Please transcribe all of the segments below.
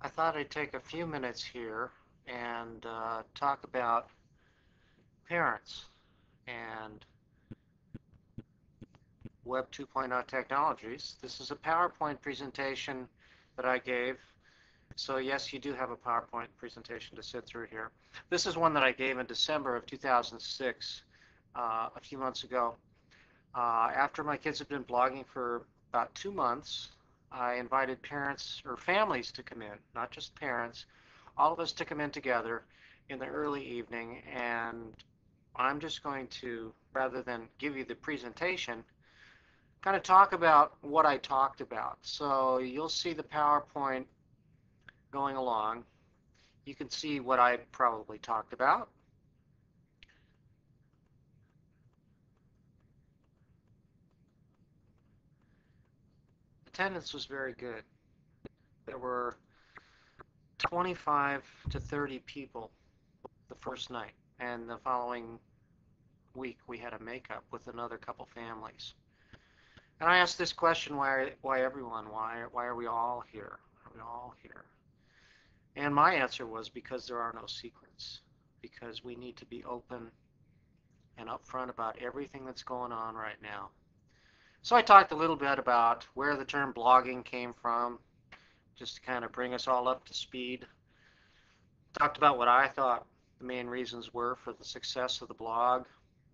I thought I'd take a few minutes here and talk about parents and Web 2.0 technologies. This is a PowerPoint presentation that I gave. So yes, you do have a PowerPoint presentation to sit through here. This is one that I gave in December of 2006, a few months ago. After my kids had been blogging for about 2 months, I invited parents or families to come in, not just parents, all of us to come in together in the early evening. And I'm just going to, rather than give you the presentation, kind of talk about what I talked about. So you'll see the PowerPoint going along. You can see what I probably talked about. Attendance was very good. There were 25 to 30 people the first night, and the following week we had a makeup with another couple families. And I asked this question: why everyone? Why are we all here? Are we all here? And my answer was because there are no secrets. Because we need to be open and upfront about everything that's going on right now. So I talked a little bit about where the term blogging came from, just to kind of bring us all up to speed. Talked about what I thought the main reasons were for the success of the blog.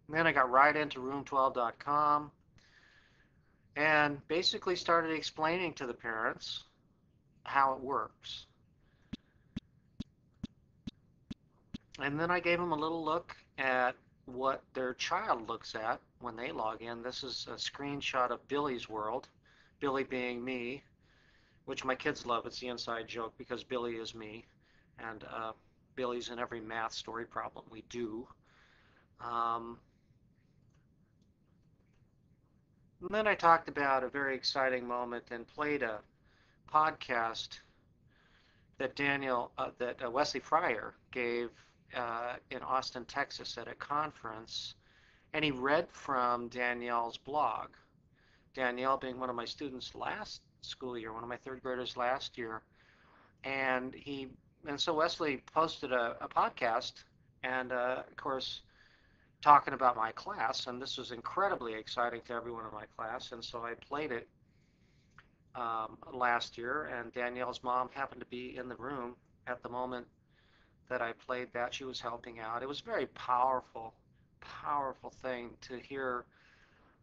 And then I got right into room12.com and basically started explaining to the parents how it works. And then I gave them a little look at what their child looks at when they log in. This is a screenshot of Billy's world, Billy being me, which my kids love. It's the inside joke because Billy is me, and Billy's in every math story problem we do. Um, and then I talked about a very exciting moment and played a podcast that Wesley Fryer gave in Austin, Texas, at a conference, and he read from Danielle's blog. Danielle being one of my students last school year, one of my third graders last year, and so Wesley posted a podcast, and of course talking about my class, and this was incredibly exciting to everyone in my class, and so I played it last year, and Danielle's mom happened to be in the room at the moment that I played that. She was helping out. It was a very powerful, powerful thing to hear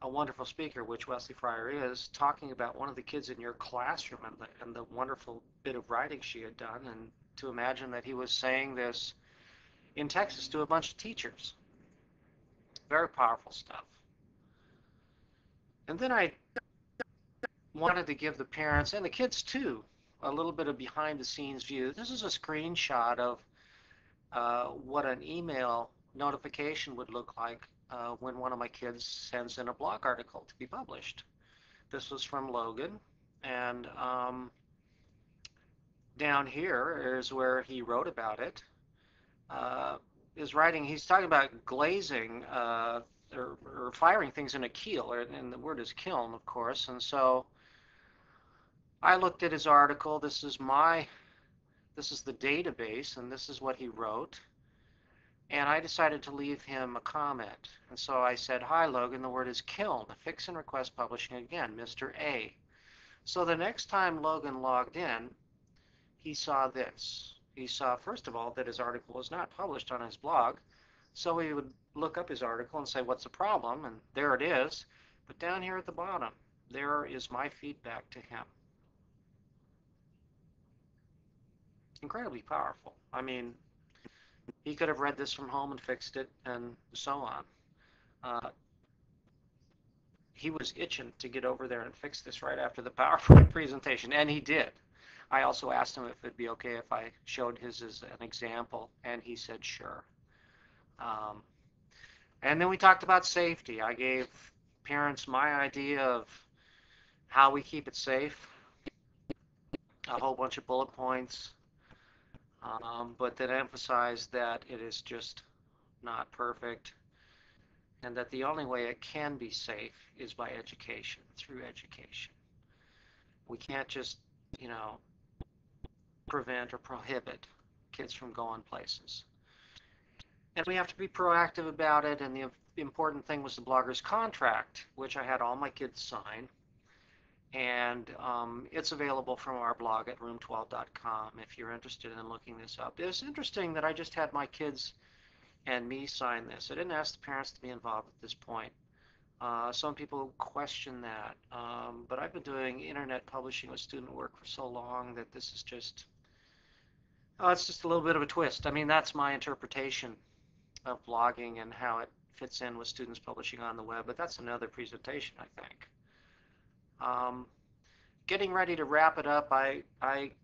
a wonderful speaker, which Wesley Fryer is, talking about one of the kids in your classroom and the wonderful bit of writing she had done, and to imagine that he was saying this in Texas to a bunch of teachers. Very powerful stuff. And then I wanted to give the parents and the kids too a little bit of behind the scenes view. This is a screenshot of what an email notification would look like when one of my kids sends in a blog article to be published. This was from Logan, and down here is where he wrote about it. His writing, he's talking about glazing or firing things in a keel, and the word is kiln, of course. And so I looked at his article. This is the database, and this is what he wrote. And I decided to leave him a comment. And so I said, "Hi, Logan, the word is kiln. Fix and request publishing again, Mr. A." So the next time Logan logged in, he saw this. He saw, first of all, that his article was not published on his blog. So he would look up his article and say, "What's the problem?" And there it is. But down here at the bottom, there is my feedback to him. Incredibly powerful. I mean, he could have read this from home and fixed it and so on. Uh, he was itching to get over there and fix this right after the PowerPoint presentation, and he did. I also asked him if it'd be okay if I showed his as an example, and he said sure. Um, and then we talked about safety. I gave parents my idea of how we keep it safe, a whole bunch of bullet points, but then emphasized that it is just not perfect, and that the only way it can be safe is by education, through education. We can't just, prevent or prohibit kids from going places. And we have to be proactive about it, and the important thing was the blogger's contract, which I had all my kids sign. And it's available from our blog at room12.com if you're interested in looking this up. It's interesting that I just had my kids and me sign this. I didn't ask the parents to be involved at this point. Some people question that, but I've been doing internet publishing with student work for so long that this is just, oh, it's just a little bit of a twist. I mean, that's my interpretation of blogging and how it fits in with students publishing on the web, but that's another presentation, I think. Getting ready to wrap it up, I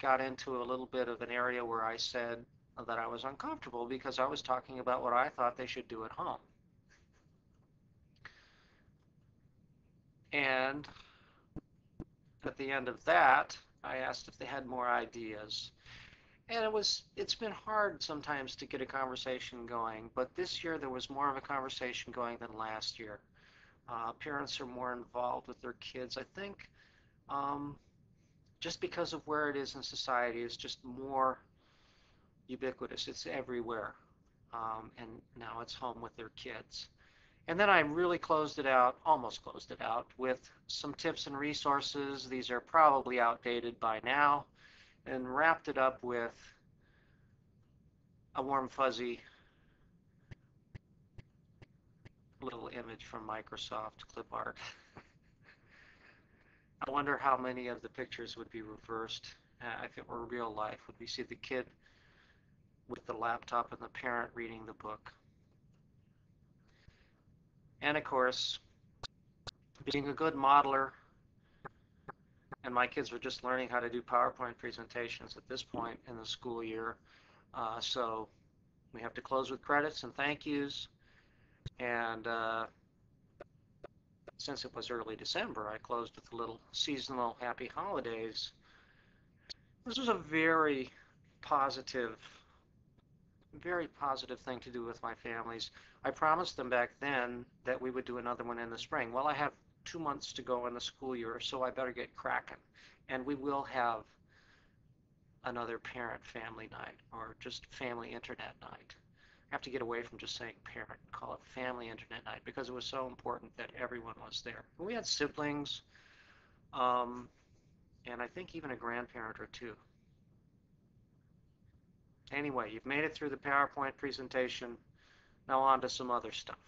got into a little bit of an area where I said that I was uncomfortable because I was talking about what I thought they should do at home. And at the end of that, I asked if they had more ideas. And it's been hard sometimes to get a conversation going, but this year there was more of a conversation going than last year. Parents are more involved with their kids. I think just because of where it is in society, it's just more ubiquitous. It's everywhere. And now it's home with their kids. And then I really closed it out, almost closed it out, with some tips and resources. These are probably outdated by now, and wrapped it up with a warm, fuzzy little image from Microsoft clipart. I wonder how many of the pictures would be reversed if it were real life. Would we see the kid with the laptop and the parent reading the book? And of course, being a good modeler, and my kids were just learning how to do PowerPoint presentations at this point in the school year. So we have to close with credits and thank yous. And since it was early December, I closed with a little seasonal happy holidays. This was a very positive thing to do with my families. I promised them back then that we would do another one in the spring. Well, I have 2 months to go in the school year, so I better get cracking. And we will have another parent family night or just family internet night. I have to get away from just saying parent and call it family internet night because it was so important that everyone was there. And we had siblings, and I think even a grandparent or two. Anyway, you've made it through the PowerPoint presentation. Now on to some other stuff.